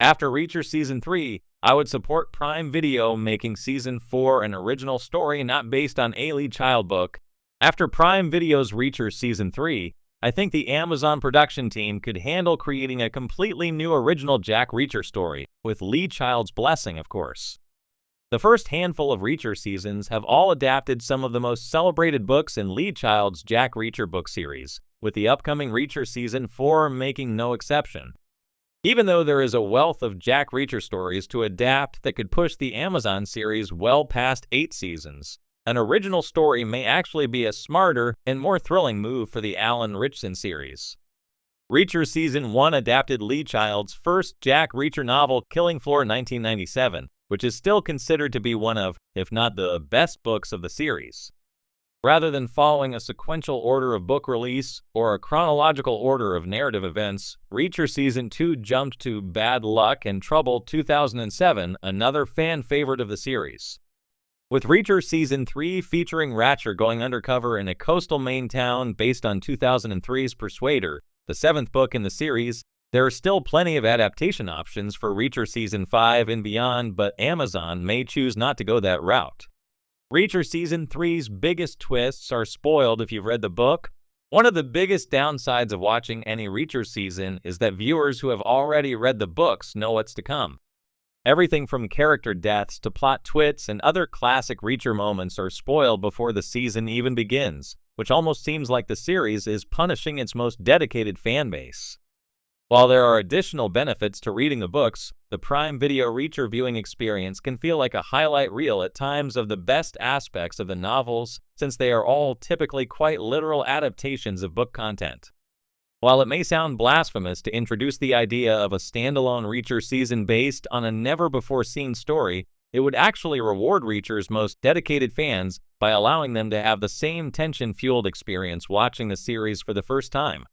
After Reacher Season 3, I would support Prime Video making Season 4 an original story not based on a Lee Child book. After Prime Video's Reacher Season 3, I think the Amazon production team could handle creating a completely new original Jack Reacher story, with Lee Child's blessing, of course. The first handful of Reacher seasons have all adapted some of the most celebrated books in Lee Child's Jack Reacher book series, with the upcoming Reacher Season 4 making no exception. Even though there is a wealth of Jack Reacher stories to adapt that could push the Amazon series well past 8 seasons, an original story may actually be a smarter and more thrilling move for the Alan Ritchson series. Reacher Season 1 adapted Lee Child's first Jack Reacher novel, Killing Floor 1997, which is still considered to be one of, if not the best books of the series. Rather than following a sequential order of book release or a chronological order of narrative events, Reacher Season 2 jumped to Bad Luck and Trouble 2007, another fan favorite of the series. With Reacher Season 3 featuring Ratcher going undercover in a coastal Maine town based on 2003's Persuader, the 7th book in the series, there are still plenty of adaptation options for Reacher Season 5 and beyond, but Amazon may choose not to go that route. Reacher Season 3's biggest twists are spoiled if you've read the book. One of the biggest downsides of watching any Reacher season is that viewers who have already read the books know what's to come. Everything from character deaths to plot twists and other classic Reacher moments are spoiled before the season even begins, which almost seems like the series is punishing its most dedicated fan base. While there are additional benefits to reading the books, the Prime Video Reacher viewing experience can feel like a highlight reel at times of the best aspects of the novels, since they are all typically quite literal adaptations of book content. While it may sound blasphemous to introduce the idea of a standalone Reacher season based on a never-before-seen story, it would actually reward Reacher's most dedicated fans by allowing them to have the same tension-fueled experience watching the series for the first time.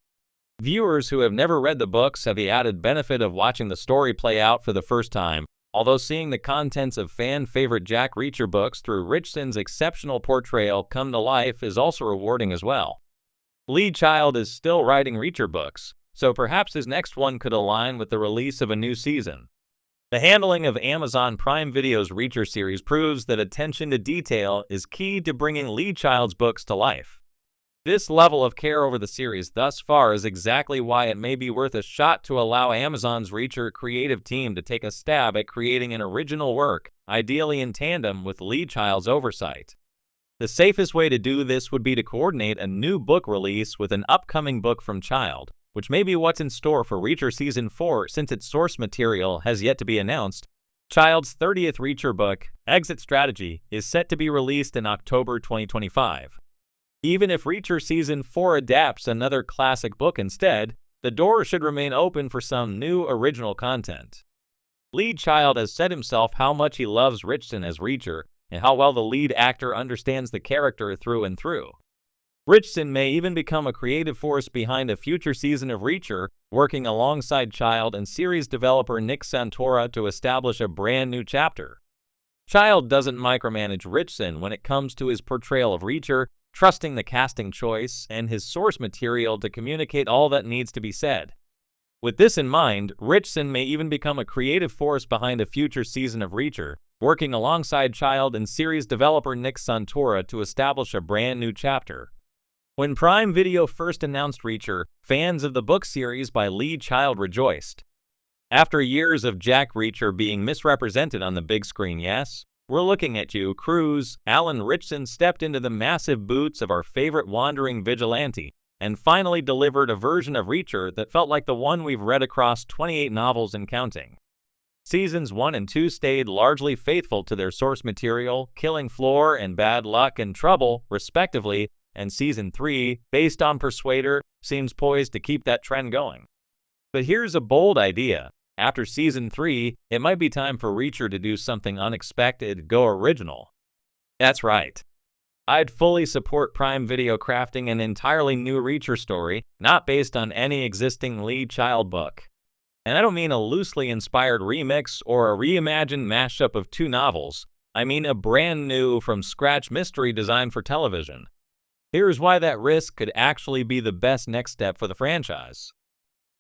Viewers who have never read the books have the added benefit of watching the story play out for the first time, although seeing the contents of fan-favorite Jack Reacher books through Ritchson's exceptional portrayal come to life is also rewarding as well. Lee Child is still writing Reacher books, so perhaps his next one could align with the release of a new season. The handling of Amazon Prime Video's Reacher series proves that attention to detail is key to bringing Lee Child's books to life. This level of care over the series thus far is exactly why it may be worth a shot to allow Amazon's Reacher creative team to take a stab at creating an original work, ideally in tandem with Lee Child's oversight. The safest way to do this would be to coordinate a new book release with an upcoming book from Child, which may be what's in store for Reacher Season 4 since its source material has yet to be announced. Child's 30th Reacher book, Exit Strategy, is set to be released in October 2025. Even if Reacher Season 4 adapts another classic book instead, the door should remain open for some new original content. Lee Child has said himself how much he loves Ritchson as Reacher, and how well the lead actor understands the character through and through. Ritchson may even become a creative force behind a future season of Reacher, working alongside Child and series developer Nick Santora to establish a brand new chapter. Child doesn't micromanage Ritchson when it comes to his portrayal of Reacher, trusting the casting choice and his source material to communicate all that needs to be said. With this in mind, Ritchson may even become a creative force behind a future season of Reacher, working alongside Child and series developer Nick Santora to establish a brand new chapter. When Prime Video first announced Reacher, fans of the book series by Lee Child rejoiced. After years of Jack Reacher being misrepresented on the big screen, yes? We're looking at you, Cruz. Alan Ritchson stepped into the massive boots of our favorite wandering vigilante and finally delivered a version of Reacher that felt like the one we've read across 28 novels and counting. Seasons 1 and 2 stayed largely faithful to their source material, Killing Floor and Bad Luck and Trouble, respectively, and Season 3, based on Persuader, seems poised to keep that trend going. But here's a bold idea. After Season 3, it might be time for Reacher to do something unexpected, go original. That's right. I'd fully support Prime Video crafting an entirely new Reacher story, not based on any existing Lee Child book. And I don't mean a loosely inspired remix or a reimagined mashup of two novels. I mean a brand new from-scratch mystery designed for television. Here's why that risk could actually be the best next step for the franchise.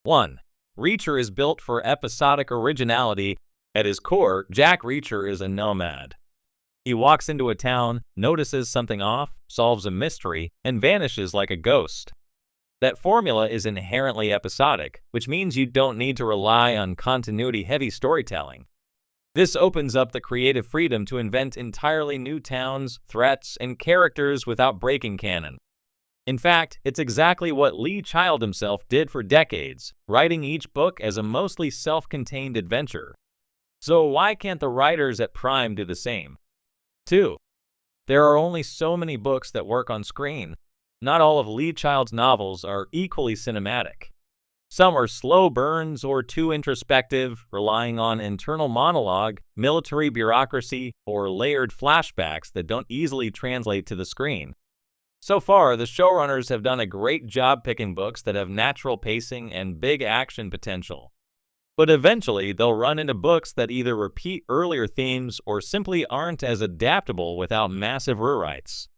1. Reacher is built for episodic originality. At his core, Jack Reacher is a nomad. He walks into a town, notices something off, solves a mystery, and vanishes like a ghost. That formula is inherently episodic, which means you don't need to rely on continuity-heavy storytelling. This opens up the creative freedom to invent entirely new towns, threats, and characters without breaking canon. In fact, it's exactly what Lee Child himself did for decades, writing each book as a mostly self-contained adventure. So why can't the writers at Prime do the same? 2. There are only so many books that work on screen. Not all of Lee Child's novels are equally cinematic. Some are slow burns or too introspective, relying on internal monologue, military bureaucracy, or layered flashbacks that don't easily translate to the screen. So far, the showrunners have done a great job picking books that have natural pacing and big action potential. But eventually, they'll run into books that either repeat earlier themes or simply aren't as adaptable without massive rewrites.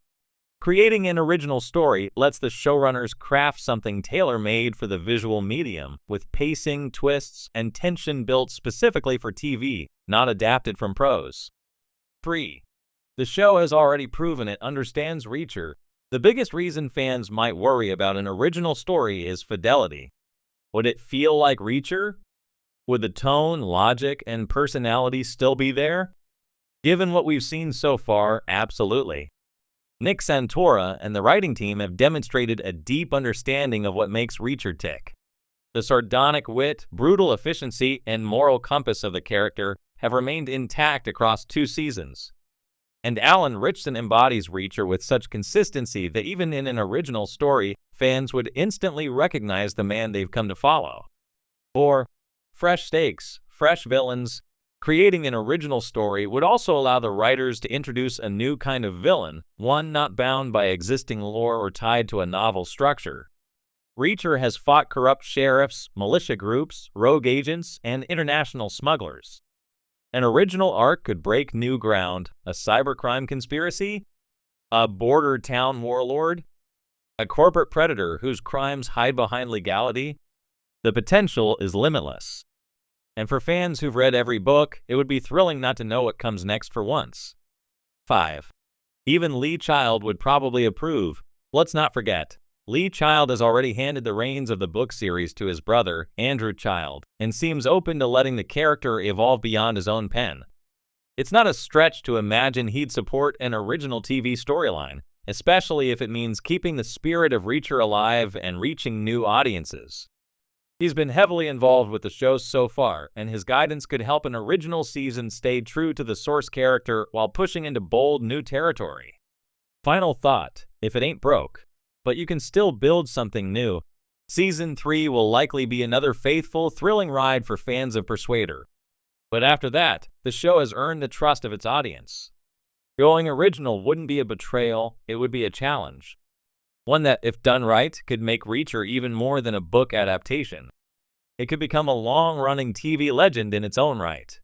Creating an original story lets the showrunners craft something tailor-made for the visual medium, with pacing, twists, and tension built specifically for TV, not adapted from prose. 3. The show has already proven it understands Reacher. The biggest reason fans might worry about an original story is fidelity. Would it feel like Reacher? Would the tone, logic, and personality still be there? Given what we've seen so far, absolutely. Nick Santora and the writing team have demonstrated a deep understanding of what makes Reacher tick. The sardonic wit, brutal efficiency, and moral compass of the character have remained intact across 2 seasons. And Alan Ritchson embodies Reacher with such consistency that even in an original story, fans would instantly recognize the man they've come to follow. 4. Fresh stakes, fresh villains. Creating an original story would also allow the writers to introduce a new kind of villain, one not bound by existing lore or tied to a novel structure. Reacher has fought corrupt sheriffs, militia groups, rogue agents, and international smugglers. An original arc could break new ground: a cybercrime conspiracy, a border town warlord, a corporate predator whose crimes hide behind legality. The potential is limitless. And for fans who've read every book, it would be thrilling not to know what comes next for once. 5. Even Lee Child would probably approve. Let's not forget, Lee Child has already handed the reins of the book series to his brother, Andrew Child, and seems open to letting the character evolve beyond his own pen. It's not a stretch to imagine he'd support an original TV storyline, especially if it means keeping the spirit of Reacher alive and reaching new audiences. He's been heavily involved with the show so far, and his guidance could help an original season stay true to the source character while pushing into bold new territory. Final thought: if it ain't broke, but you can still build something new, Season 3 will likely be another faithful, thrilling ride for fans of Persuader. But after that, the show has earned the trust of its audience. Going original wouldn't be a betrayal, it would be a challenge. One that, if done right, could make Reacher even more than a book adaptation. It could become a long-running TV legend in its own right.